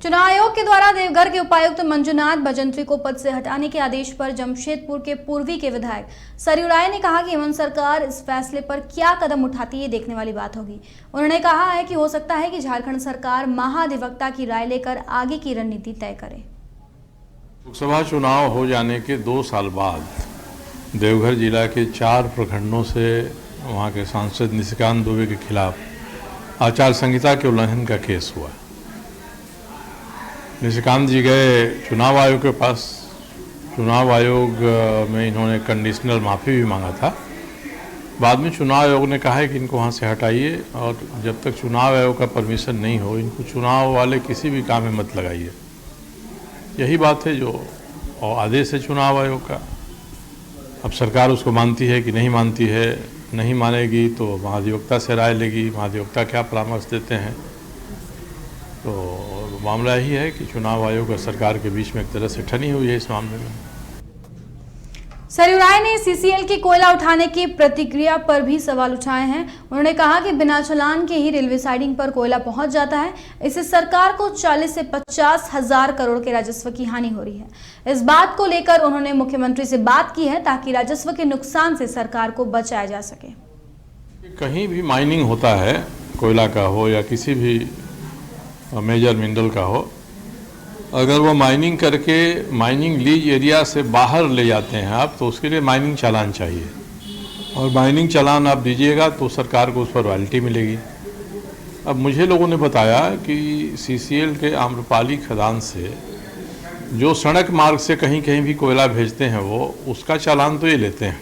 चुनाव आयोग के द्वारा देवघर के उपायुक्त मंजुनाथ भजंत्री को पद से हटाने के आदेश पर जमशेदपुर के पूर्वी के विधायक सरयू राय ने कहा कि हेमंत सरकार इस फैसले पर क्या कदम उठाती है देखने वाली बात होगी। उन्होंने कहा है कि हो सकता है कि झारखंड सरकार महाधिवक्ता की राय लेकर आगे की रणनीति तय करे। लोकसभा चुनाव हो जाने के 2 साल बाद देवघर जिला के 4 प्रखंडों से वहाँ के सांसद निशिकांत दुबे के खिलाफ आचार संहिता के उल्लंघन का केस हुआ। निशिकांत जी गए चुनाव आयोग के पास। चुनाव आयोग में इन्होंने कंडीशनल माफ़ी भी मांगा था। बाद में चुनाव आयोग ने कहा है कि इनको वहाँ से हटाइए और जब तक चुनाव आयोग का परमिशन नहीं हो इनको चुनाव वाले किसी भी काम में मत लगाइए। यही बात है जो आदेश है चुनाव आयोग का। अब सरकार उसको मानती है कि नहीं मानती है। नहीं मानेगी तो महाधिवक्ता से राय लेगी, महाधिवक्ता क्या परामर्श देते हैं। तो मामला यही है कि चुनाव आयोग और सरकार के बीच में एक तरह से ठनी हुई है इस मामले में। सरयू राय ने सीसीएल की कोयला उठाने की प्रतिक्रिया पर भी सवाल उठाए हैं। उन्होंने कहा कि बिना चालान के ही रेलवे साइडिंग पर कोयला पहुंच जाता है। इससे सरकार को 40 से 50 हजार करोड़ के राजस्व की हानि हो रही है। इस बात को लेकर उन्होंने मुख्यमंत्री से बात की है ताकि राजस्व के नुकसान से सरकार को बचाया जा सके। कहीं भी माइनिंग होता है, कोयला का हो या किसी भी मेजर मिनरल का हो, अगर वो माइनिंग करके माइनिंग लीज एरिया से बाहर ले जाते हैं आप, तो उसके लिए माइनिंग चालान चाहिए और माइनिंग चालान आप दीजिएगा तो सरकार को उस पर रॉयल्टी मिलेगी। अब मुझे लोगों ने बताया कि सीसीएल के आम्रपाली खदान से जो सड़क मार्ग से कहीं कहीं भी कोयला भेजते हैं वो उसका चालान तो ये लेते हैं,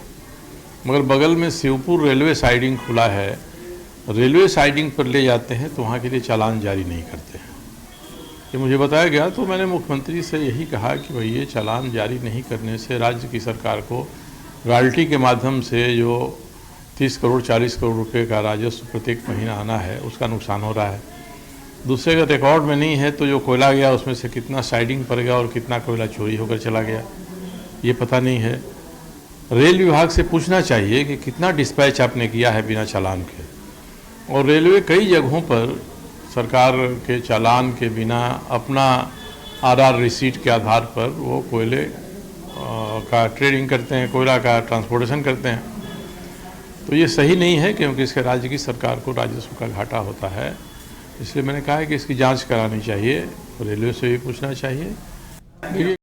मगर बगल में शिवपुर रेलवे साइडिंग खुला है, रेलवे साइडिंग पर ले जाते हैं तो वहाँ के लिए चालान जारी नहीं करते हैं। ये मुझे बताया गया तो मैंने मुख्यमंत्री से यही कहा कि भाई ये चालान जारी नहीं करने से राज्य की सरकार को रॉयल्टी के माध्यम से जो 30 करोड़ 40 करोड़ रुपए का राजस्व प्रत्येक महीना आना है उसका नुकसान हो रहा है। दूसरे का रिकॉर्ड में नहीं है तो जो कोयला गया उसमें से कितना साइडिंग पर गया और कितना कोयला चोरी होकर चला गया ये पता नहीं है। रेल विभाग से पूछना चाहिए कि कितना डिस्पैच आपने किया है बिना चालान के। और रेलवे कई जगहों पर सरकार के चालान के बिना अपना आरआर रिसीट के आधार पर वो कोयले का ट्रेडिंग करते हैं, कोयला का ट्रांसपोर्टेशन करते हैं। तो ये सही नहीं है क्योंकि इसके राज्य की सरकार को राजस्व का घाटा होता है। इसलिए मैंने कहा है कि इसकी जांच करानी चाहिए, रेलवे से भी पूछना चाहिए।